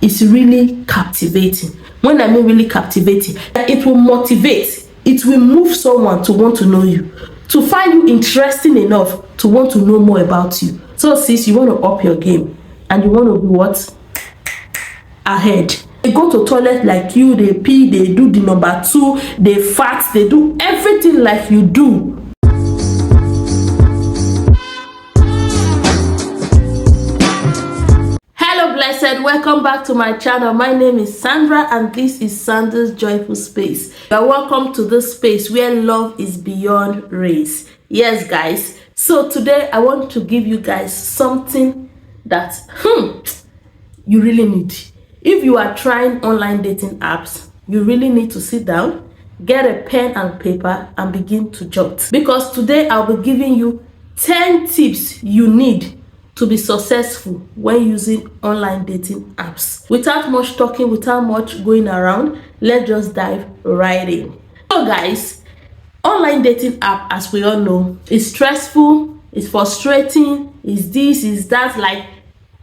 is really captivating. When I mean really captivating, it will motivate, it will move someone to want to know you, to find you interesting enough to want to know more about you. So sis, you want to up your game and you want to be what? Ahead. They go to toilet like you, they pee, they do the number 2, they fart, they do everything like you do. Hello blessed, welcome back to my channel. My name is Sandra and this is Sandra's Joyful Space. You are welcome to this space where love is beyond race. Yes guys, so today I want to give you guys something that you really need. If you are trying online dating apps, you really need to sit down, get a pen and paper and begin to jot, because today I'll be giving you 10 tips you need to be successful when using online dating apps. Without much talking, without much going around, let's just dive right in. So guys, online dating app, as we all know, is stressful, it's frustrating, is this, is that, like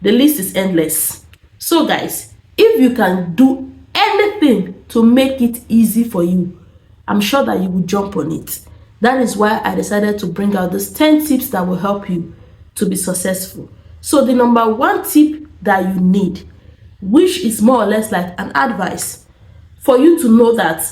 the list is endless. So guys, if you can do anything to make it easy for you, I'm sure that you will jump on it. That is why I decided to bring out these 10 tips that will help you to be successful. So the number 1 tip that you need, which is more or less like an advice for you to know that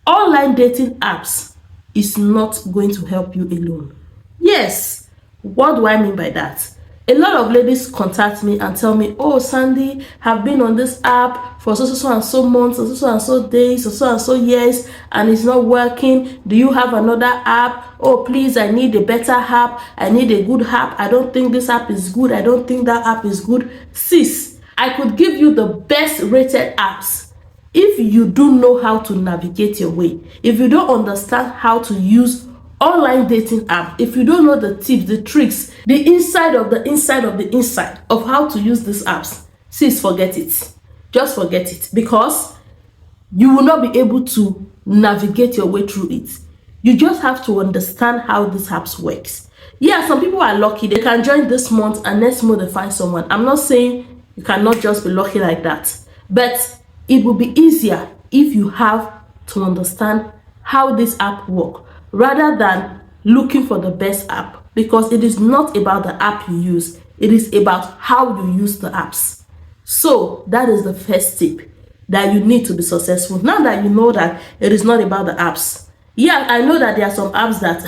online dating apps is not going to help you alone. Yes, what do I mean by that? A lot of ladies contact me and tell me, oh Sandy, have been on this app for so and so months, or so and so days, or so and so years, and it's not working. Do you have another app? Oh please, I need a better app, I need a good app. I don't think this app is good, I don't think that app is good. Sis, I could give you the best rated apps if you do know how to navigate your way. If you don't understand how to use online dating app, if you don't know the tips, the tricks, the inside of the inside of the inside of how to use these apps, sis, forget it. Just forget it, because you will not be able to navigate your way through it. You just have to understand how these apps works. Yeah, some people are lucky, they can join this month and next month they find someone. I'm not saying you cannot just be lucky like that, but it will be easier if you have to understand how this app works, rather than looking for the best app, because it is not about the app you use, it is about how you use the apps. So that is the first tip that you need to be successful. Now that you know that it is not about the apps. Yeah, I know that there are some apps that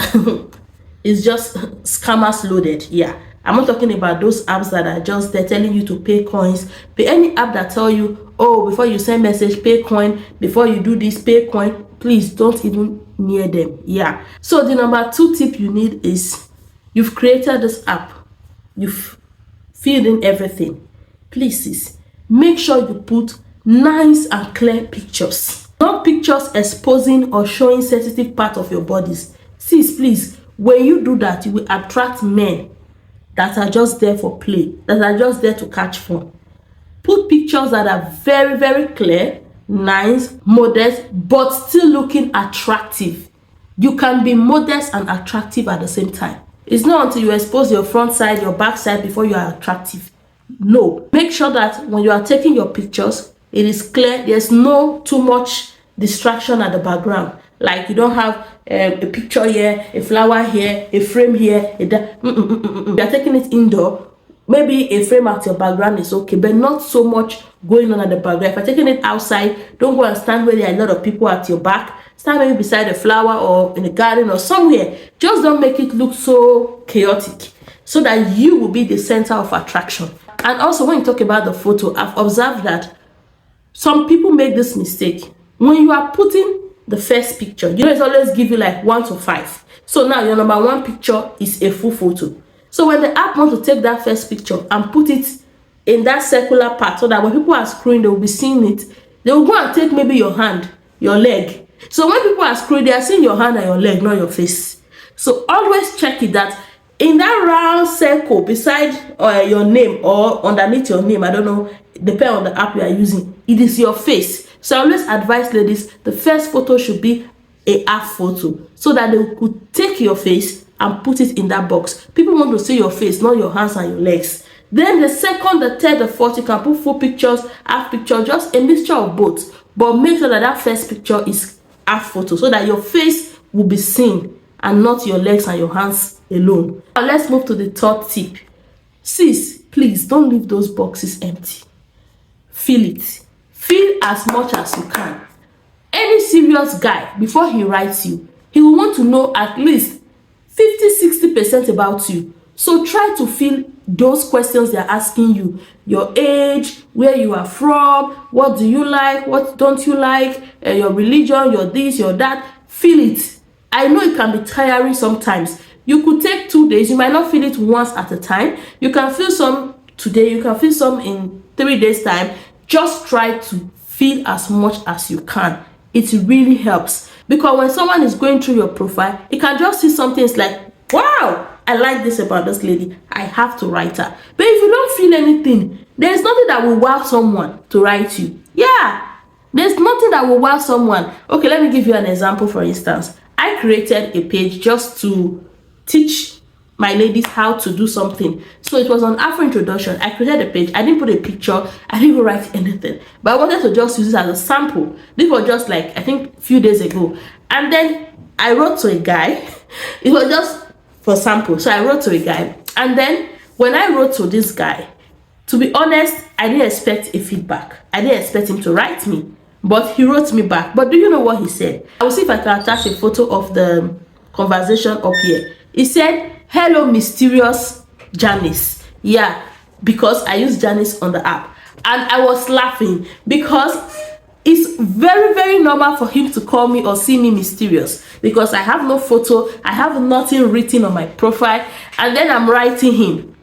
is just scammers loaded. Yeah, I'm not talking about those apps that are just there telling you to pay coins. Pay any app that tell you, oh, before you send message, pay coin, before you do this, pay coin. Please don't even near them. Yeah, so the number 2 tip you need is, you've created this app, you've filled in everything. Please sis, make sure you put nice and clear pictures, not pictures exposing or showing sensitive part of your bodies. Sis, please, when you do that, you will attract men that are just there for play, that are just there to catch fun. Put pictures that are very, very clear, nice, modest, but still looking attractive. You can be modest and attractive at the same time. It's not until you expose your front side, your back side before you are attractive. No, make sure that when you are taking your pictures, it is clear, there's no too much distraction at the background. Like you don't have a picture here, a flower here, a frame here, you are taking it indoor. Maybe a frame at your background is okay, but not so much going on at the background. If you're taking it outside, don't go and stand where there are a lot of people at your back. Stand maybe beside a flower or in a garden or somewhere. Just don't make it look so chaotic, so that you will be the center of attraction. And also, when you talk about the photo, I've observed that some people make this mistake. When you are putting the first picture, you know, it's always give you like 1 to 5. So now your number 1 picture is a full photo. So when the app wants to take that first picture and put it in that circular part, so that when people are scrolling, they will be seeing it. They will go and take maybe your hand, your leg. So when people are scrolling, they are seeing your hand and your leg, not your face. So always check it that in that round circle beside your name or underneath your name, I don't know, depending on the app you are using, it is your face. So I always advise ladies, the first photo should be a app photo, so that they could take your face and put it in that box. People want to see your face, not your hands and your legs. Then the second, the third, the fourth, you can put full pictures, half picture, just a mixture of both. But make sure that that first picture is half photo so that your face will be seen and not your legs and your hands alone. Now let's move to the third tip. Sis, please don't leave those boxes empty. Fill it. Fill as much as you can. Any serious guy, before he writes you, he will want to know at least 50-60% about you. So try to fill those questions they're asking you. Your age, where you are from, what do you like, what don't you like, your religion, your this, your that. Fill it. I know it can be tiring sometimes. You could take 2 days. You might not fill it once at a time. You can fill some today. You can fill some in 3 days time. Just try to fill as much as you can. It really helps, because when someone is going through your profile, it can just see something. It's like, wow, I like this about this lady, I have to write her. But if you don't feel anything, there's nothing that will wow someone to write you. Yeah, there's nothing that will wow someone. Okay, let me give you an example. For instance, I created a page just to teach my ladies how to do something. So it was on Afro introduction. I created a page. I didn't put a picture. I didn't even write anything. But I wanted to just use it as a sample. This was just like, I think, a few days ago. And then I wrote to a guy. It was just for sample. So I wrote to a guy. And then when I wrote to this guy, to be honest, I didn't expect a feedback. I didn't expect him to write me. But he wrote me back. But do you know what he said? I will see if I can attach a photo of the conversation up here. He said, "Hello, mysterious Janice." Yeah, because I use Janice on the app. And I was laughing because it's very, very normal for him to call me or see me mysterious, because I have no photo, I have nothing written on my profile, and then I'm writing him.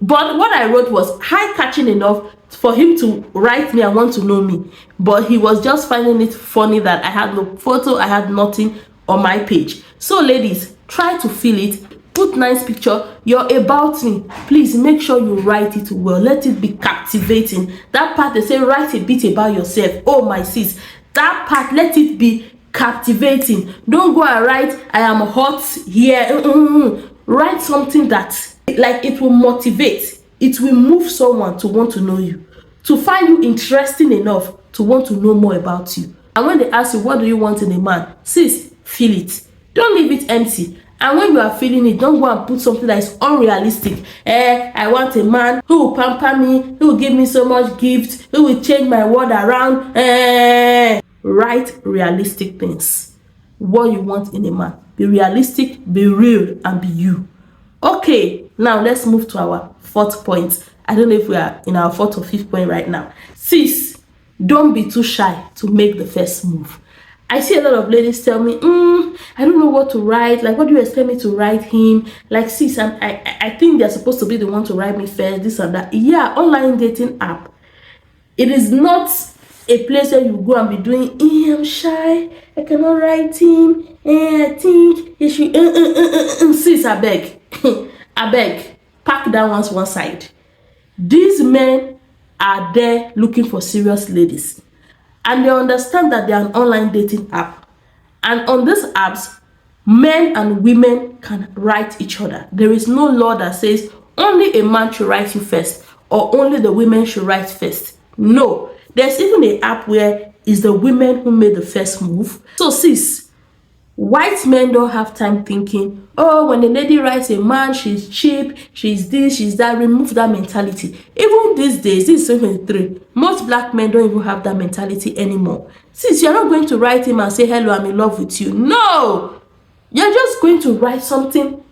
But what I wrote was eye-catching enough for him to write me and want to know me. But he was just finding it funny that I had no photo, I had nothing on my page. So ladies, try to fill it. Put nice picture. You're about me. Please make sure you write it well. Let it be captivating. That part they say write a bit about yourself. Oh my sis, that part, let it be captivating. Don't go and write I am hot here. Write something that like it will motivate. It will move someone to want to know you, to find you interesting enough to want to know more about you. And when they ask you what do you want in a man, sis, feel it. Don't leave it empty. And when you are feeling it, don't go and put something that is unrealistic. I want a man who will pamper me, who will give me so much gifts, who will change my world around. Write realistic things. What you want in a man. Be realistic, be real, and be you. Okay, now let's move to our fourth point. I don't know if we are in our fourth or fifth point right now. Sis, don't be too shy to make the first move. I see a lot of ladies tell me, I don't know what to write. Like, what do you expect me to write him? Like, sis, I think they're supposed to be the one to write me first, this and that. Yeah, online dating app. It is not a place where you go and be doing, I'm shy, I cannot write him. I think you should, sis, I beg. I beg, pack that one side. These men are there looking for serious ladies. And they understand that they are an online dating app. And on these apps, men and women can write each other. There is no law that says only a man should write you first or only the women should write first. No. There's even an app where it's the women who made the first move. So sis, white men don't have time thinking, oh, when a lady writes a man, she's cheap, she's this, she's that. Remove that mentality. Even these days, this is 2023, most black men don't even have that mentality anymore. Since you're not going to write him and say, hello, I'm in love with you. No! You're just going to write something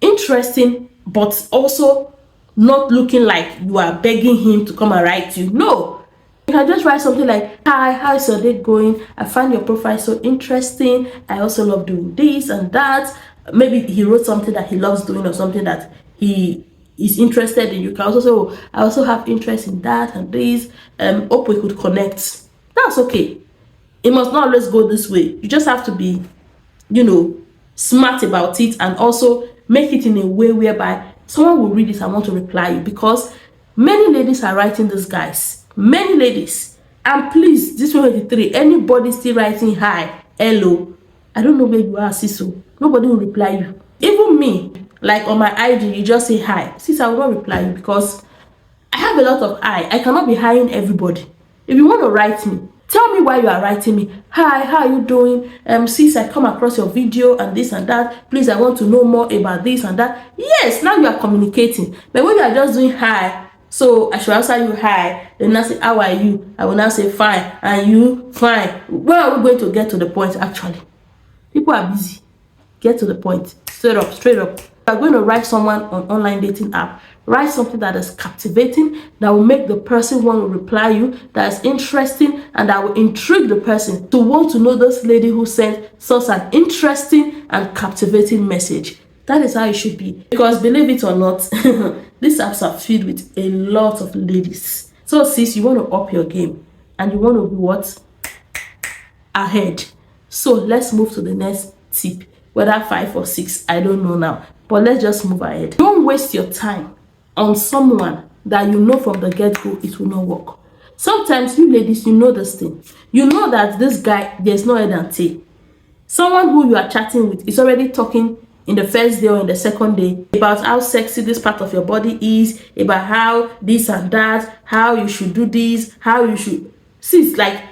interesting, but also not looking like you are begging him to come and write you. No! You can just write something like, hi, how's your day going? I find your profile so interesting. I also love doing this and that. Maybe he wrote something that he loves doing or something that he is interested in. You can also say, oh, I also have interest in that and this. Hope we could connect. That's okay. It must not always go this way. You just have to be, smart about it, and also make it in a way whereby someone will read it and want to reply you, because many ladies are writing these guys. Many ladies. And please, this 183, anybody still writing hi, hello, I don't know where you are, Siso. Nobody will reply you. Even me, like on my IG, you just say hi. Sis, I will not reply you because I have a lot of I cannot be hiring everybody. If you want to write me, tell me why you are writing me. Hi, how are you doing? Sis, I come across your video and this and that. Please, I want to know more about this and that. Yes, now you are communicating. But when you are just doing hi, so I should answer you hi, then I say, how are you? I will now say fine. And you, fine. When are we going to get to the point actually? People are busy. Get to the point. Straight up, straight up. You are going to write someone on online dating app. Write something that is captivating, that will make the person want to reply you, that is interesting, and that will intrigue the person to want to know this lady who sent such an interesting and captivating message. That is how it should be. Because believe it or not, these apps are filled with a lot of ladies. So sis, you want to up your game and you want to be what? Ahead. So let's move to the next tip. Whether 5 or 6, I don't know now. But let's just move ahead. Don't waste your time on someone that you know from the get-go it will not work. Sometimes you ladies, you know this thing. You know that this guy, there's no head and tail. Someone who you are chatting with is already talking in the first day or in the second day about how sexy this part of your body is, about how this and that, how you should do this, how you should. See, it's like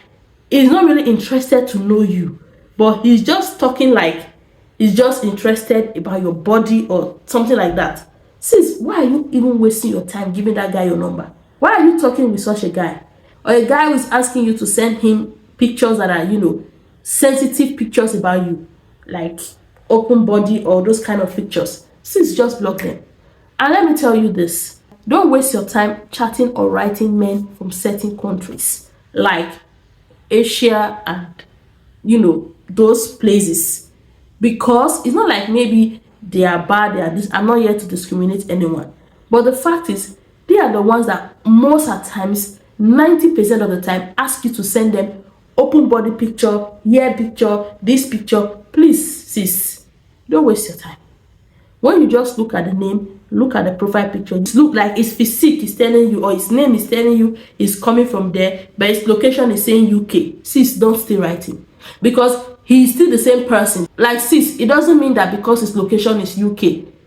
he's not really interested to know you, but he's just talking like he's just interested about your body or something like that. Sis, why are you even wasting your time giving that guy your number? Why are you talking with such a guy? Or a guy who is asking you to send him pictures that are, sensitive pictures about you, like open body or those kind of pictures. Sis, just block them. And let me tell you this. Don't waste your time chatting or writing men from certain countries, like Asia and, those places. Because it's not like maybe they are bad, they are this. I'm not here to discriminate anyone. But the fact is, they are the ones that most at times, 90% of the time, ask you to send them open body picture, hair picture, this picture. Please, sis, don't waste your time. When you just look at the name, look at the profile picture, it look like his physique is telling you, or his name is telling you he's coming from there, but his location is saying UK. Sis, don't stay writing. Because he's still the same person. Like sis, it doesn't mean that because his location is UK,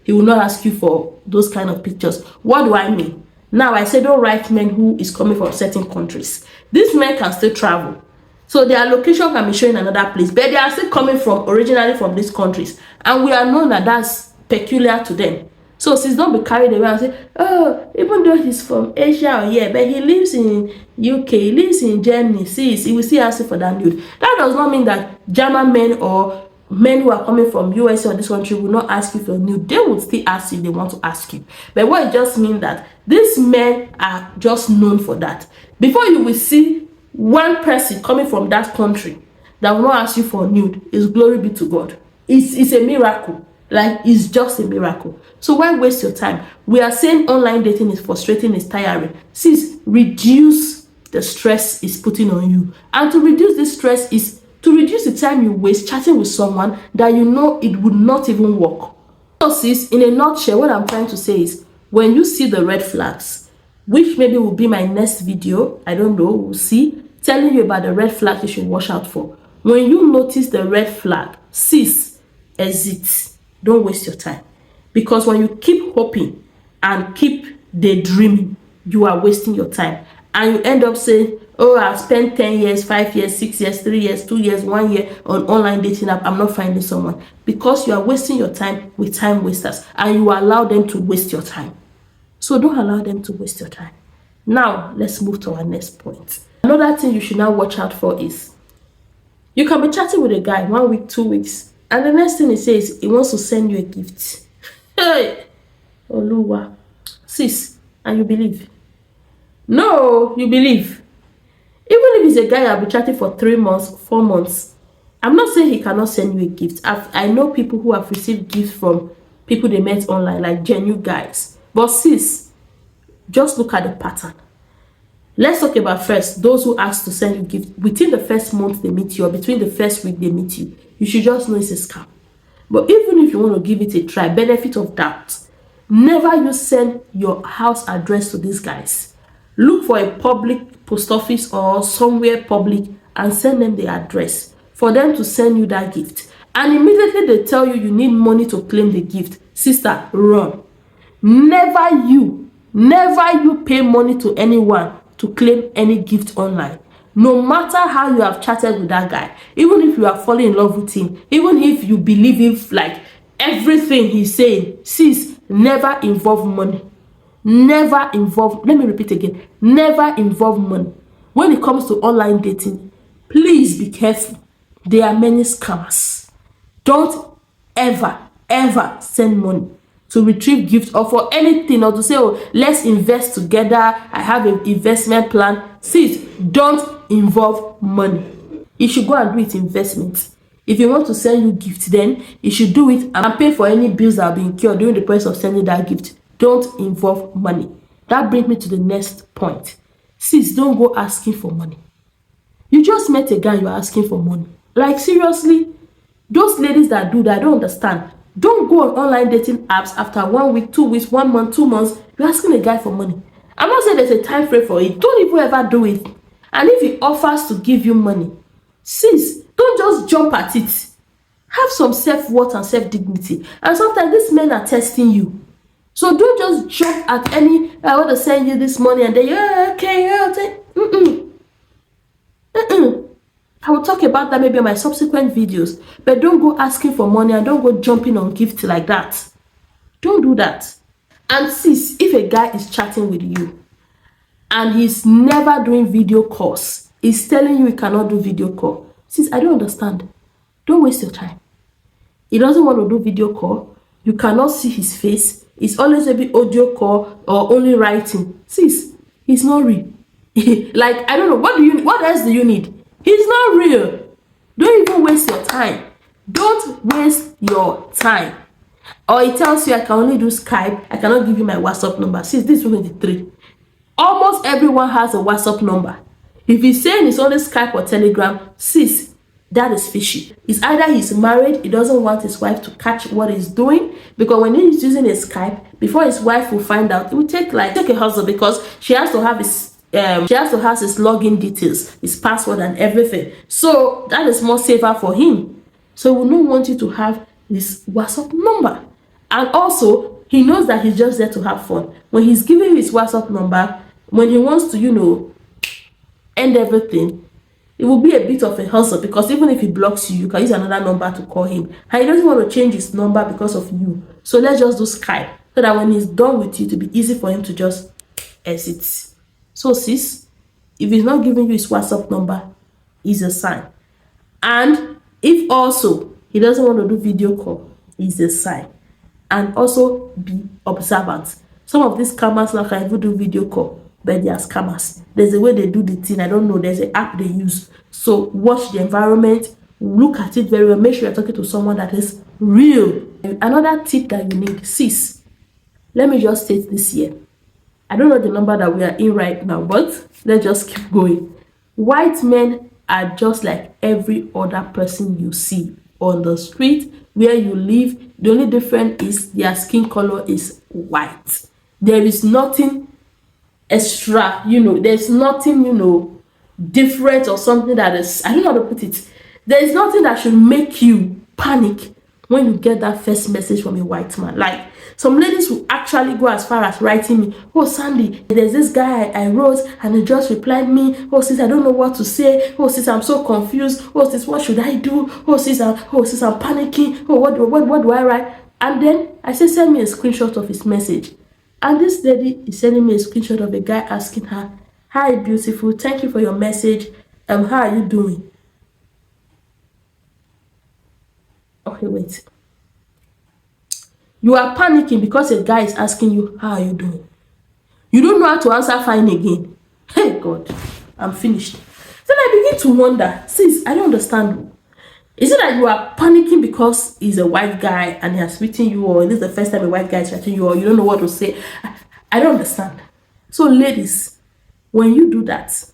he will not ask you for those kind of pictures. What do I mean? Now I say don't write men who is coming from certain countries. These men can still travel. So their location can be shown in another place, but they are still coming from originally from these countries. And we are known that that's peculiar to them. So sis, don't be carried away and say, oh, even though he's from Asia or here, but he lives in UK, he lives in Germany, sis, he will still ask you for that nude. That does not mean that German men or men who are coming from US or this country will not ask you for nude. They will still ask you if they want to ask you. But what it just means that these men are just known for that. Before you will see one person coming from that country that will not ask you for nude, is glory be to God. It's a miracle. Like, it's just a miracle. So why waste your time? We are saying online dating is frustrating, it's tiring. Sis, reduce the stress it's putting on you. And to reduce this stress is to reduce the time you waste chatting with someone that you know it would not even work. So sis, in a nutshell, what I'm trying to say is, when you see the red flags, which maybe will be my next video, I don't know, we'll see, telling you about the red flags you should watch out for. When you notice the red flag, sis, exit. Don't waste your time. Because when you keep hoping and keep daydreaming, you are wasting your time. And you end up saying, oh, I've spent 10 years, 5 years, 6 years, 3 years, 2 years, 1 year on online dating app. I'm not finding someone. Because you are wasting your time with time wasters. And you allow them to waste your time. So don't allow them to waste your time. Now, let's move to our next point. Another thing you should now watch out for is, you can be chatting with a guy 1 week, 2 weeks. And the next thing he says, he wants to send you a gift. Hey! Oluwa. Sis, and you believe. No, you believe. Even if he's a guy I'll be chatting for 3 months, 4 months, I'm not saying he cannot send you a gift. I know people who have received gifts from people they met online, like genuine guys. But sis, just look at the pattern. Let's talk about first, those who ask to send you gifts within the first month they meet you, or between the first week they meet you. You should just know it's a scam. But even if you want to give it a try, benefit of doubt, never you send your house address to these guys. Look for a public post office or somewhere public and send them the address for them to send you that gift. And immediately they tell you you need money to claim the gift. Sister, run. Never you Never you pay money to anyone to claim any gift online. No matter how you have chatted with that guy, even if you are falling in love with him, even if you believe him like everything he's saying, sis, never involve money. Never involve, let me repeat again, never involve money. When it comes to online dating, please be careful. There are many scammers. Don't ever send money to retrieve gifts or for anything, or to say, oh, let's invest together, I have an investment plan. Sis, don't involve money. You should go and do it investment. If you want to send you gifts, then you should do it and pay for any bills that have been incurred during the process of sending that gift. Don't involve money. That brings me to the next point. Sis, don't go asking for money. You just met a guy, you're asking for money. Like, seriously? Those ladies that do that, I don't understand. Don't go on online dating apps after 1 week, 2 weeks, 1 month, 2 months. You're asking a guy for money. I'm not saying there's a time frame for it. Don't even ever do it. And if he offers to give you money, sis, don't just jump at it. Have some self-worth and self-dignity. And sometimes these men are testing you. So don't just jump at any, I want to send you this money and then, yeah, okay, yeah, I'll take. I will talk about that maybe in my subsequent videos. But don't go asking for money and don't go jumping on gifts like that. Don't do that. And sis, if a guy is chatting with you and he's never doing video calls, he's telling you he cannot do video call, sis, I don't understand. Don't waste your time. He doesn't want to do video call. You cannot see his face. It's always a bit audio call or only writing. Sis, he's not real. Like, I don't know, what else do you need? He's not real. Don't even waste your time. Don't waste your time. Or he tells you, I can only do Skype, I cannot give you my WhatsApp number. Sis, this is 23. Almost everyone has a WhatsApp number. If he's saying it's only Skype or Telegram, sis, that is fishy. It's either he's married, he doesn't want his wife to catch what he's doing, because when he's using a Skype, before his wife will find out, it will take a hustle, because she has to have his his login details, his password and everything. So that is more safer for him. So we don't want you to have this WhatsApp number. And also, he knows that he's just there to have fun. When he's giving you his WhatsApp number, when he wants to, end everything, it will be a bit of a hustle, because even if he blocks you, you can use another number to call him. And he doesn't want to change his number because of you. So let's just do Skype, so that when he's done with you, it will be easy for him to just exit. So sis, if he's not giving you his WhatsApp number, it's a sign. And if also he doesn't want to do video call, it's a sign. And also be observant. Some of these scammers now can even do video call, but they are scammers. There's a way they do the thing. I don't know. There's an app they use. So watch the environment. Look at it very well. Make sure you're talking to someone that is real. And another tip that you need, sis, let me just state this here. I don't know the number that we are in right now, but let's just keep going. White men are just like every other person you see on the street where you live. The only difference is their skin color is white. There is nothing extra, there's nothing, different or something that is, I don't know how to put it. There is nothing that should make you panic when you get that first message from a white man. Like, some ladies will actually go as far as writing me, oh Sandy, there's this guy I wrote and he just replied me, oh sis, I don't know what to say, oh sis, I'm so confused, oh sis, what should I do, oh sis, I'm panicking, oh what do I write? And then I say, send me a screenshot of his message. And this lady is sending me a screenshot of a guy asking her, hi beautiful, thank you for your message, how are you doing? Okay, wait. You are panicking because a guy is asking you, how are you doing? You don't know how to answer fine again. Hey God, I'm finished. Then I begin to wonder, sis, I don't understand. Is it that you are panicking because he's a white guy and he has written you, or this is the first time a white guy is writing you, or you don't know what to say? I don't understand. So ladies, when you do that,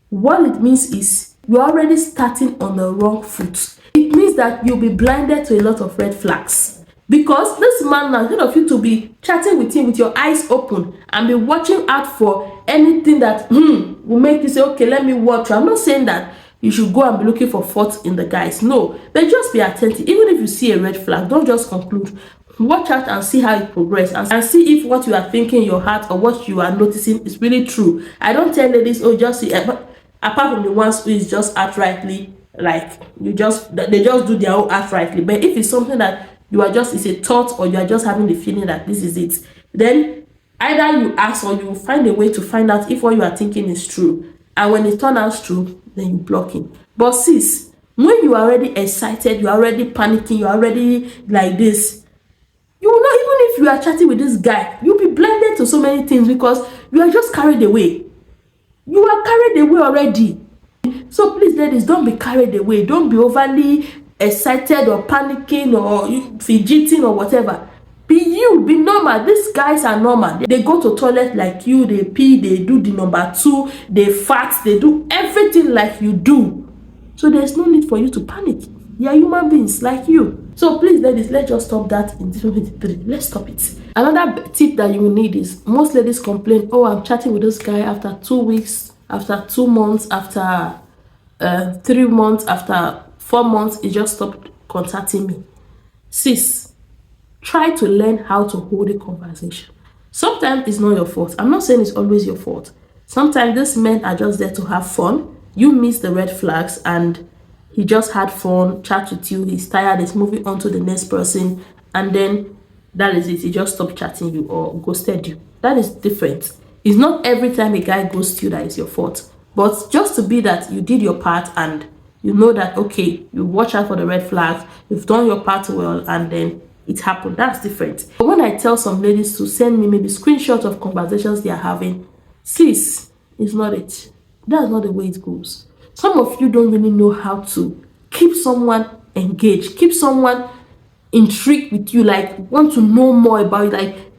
what it means is you're already starting on the wrong foot. It means that you'll be blinded to a lot of red flags. Because this man now, instead of you to be chatting with him with your eyes open and be watching out for anything that will make you say, okay, let me watch. I'm not saying that you should go and be looking for faults in the guys. No, but just be attentive. Even if you see a red flag, don't just conclude. watch out and see how it progresses, and see if what you are thinking in your heart or what you are noticing is really true. I don't tell ladies, oh, just see, apart from the ones who is just outrightly like they just do their own outrightly. But if it's something that you are just, it's a thought, or you are just having the feeling that this is it, then either you ask or you find a way to find out if what you are thinking is true. And when it turns out true, then you block him. But sis, when you are already excited, you are already panicking, you are already like this, you will not, even if you are chatting with this guy, you'll be blinded to so many things because you are just carried away. You are carried away already. So please, ladies, don't be carried away. Don't be overly excited or panicking or fidgeting or whatever. Be you, be normal. These guys are normal. They go to toilet like you, they pee, they do the number 2, they fart, they do everything like you do. So there's no need for you to panic. They are human beings like you. So please, ladies, let's just stop that in 2023. Let's stop it. Another tip that you will need is, most ladies complain, oh, I'm chatting with this guy after 2 weeks, after 2 months, after 3 months, after 4 months, he just stopped contacting me. Sis, try to learn how to hold a conversation. Sometimes it's not your fault. I'm not saying it's always your fault. Sometimes these men are just there to have fun. You miss the red flags and he just had fun, chat with you, he's tired, he's moving on to the next person, and then that is it. He just stopped chatting you or ghosted you. That is different. It's not every time a guy ghosts you that is your fault. But just to be that you did your part and you know that, okay, you watch out for the red flags, you've done your part well, and then it happened. That's different. But when I tell some ladies to send me maybe screenshots of conversations they are having, sis, it's not it. That's not the way it goes. Some of you don't really know how to keep someone engaged, keep someone intrigued with you, like want to know more about it. Like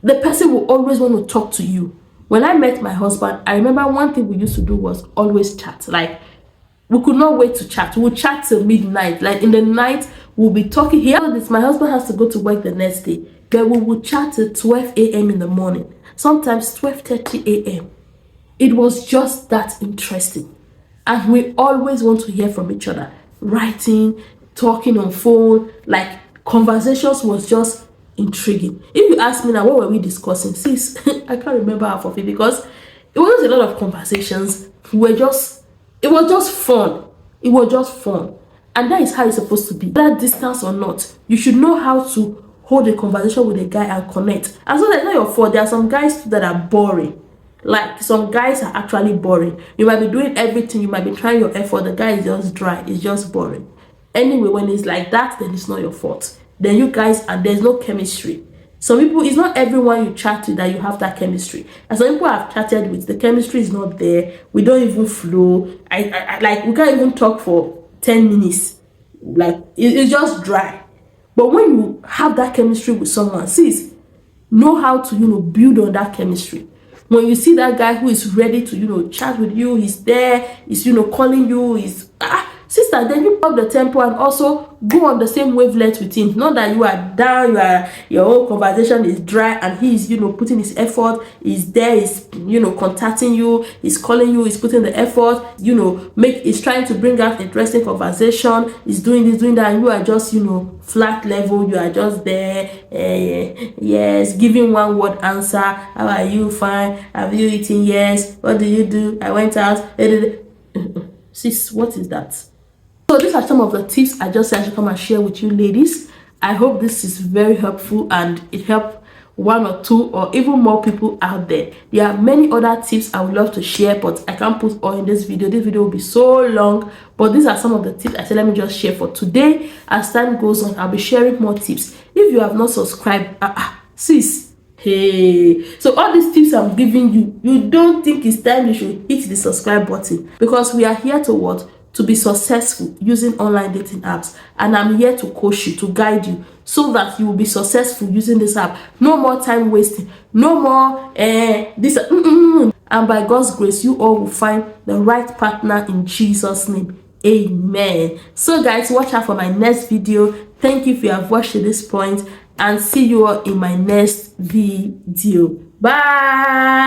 the person will always want to talk to you. When I met my husband, I remember one thing we used to do was always chat. Like we could not wait to chat. We'll chat till midnight. Like in the night, we'll be talking. Here, this my husband has to go to work the next day, but we will chat till 12 a.m. in the morning. Sometimes 12:30 a.m. It was just that interesting. And we always want to hear from each other. Writing, talking on phone, like conversations was just intriguing. If you ask me now, what were we discussing? Sis, I can't remember half of it because it wasn't a lot of conversations. It was just fun. It was just fun. And that is how it's supposed to be. That distance or not, you should know how to hold a conversation with a guy and connect. And so that's not your fault. There are some guys too that are boring. Like some guys are actually boring. You might be doing everything, you might be trying your effort, the guy is just dry, it's just boring. Anyway, when it's like that, then it's not your fault. Then you guys, and there's no chemistry. Some people, it's not everyone you chat with that you have that chemistry. And some people I've chatted with, the chemistry is not there. We don't even flow. I like we can't even talk for 10 minutes. Like it's just dry. But when you have that chemistry with someone, sis, know how to build on that chemistry. When you see that guy who is ready to chat with you, he's there, he's calling you, he's sister, then you up the tempo and also go on the same wavelength with him. Not that you are down, your whole conversation is dry, and he's putting his effort, he's there, he's contacting you, he's calling you, he's putting the effort, he's trying to bring out interesting conversation, he's doing this, doing that, and you are just flat level, you are just there, yes, giving one word answer. How are you? Fine. Have you eaten? Yes. What do you do? I went out. Sis, what is that? So these are some of the tips I just said I should come and share with you ladies. I hope this is very helpful and it helped one or two or even more people out there. There are many other tips I would love to share, but I can't put all in this video. This video will be so long, but these are some of the tips I said let me just share for today. As time goes on, I'll be sharing more tips. If you have not subscribed, sis, hey, so all these tips I'm giving you, you don't think it's time you should hit the subscribe button, because we are here to what? To be successful using online dating apps, and I'm here to coach you, to guide you so that you will be successful using this app. No more time wasting, no more this and by God's grace you all will find the right partner in Jesus' name. Amen. So guys, watch out for my next video. Thank you if you have watched to this point, and see you all in my next video. Bye.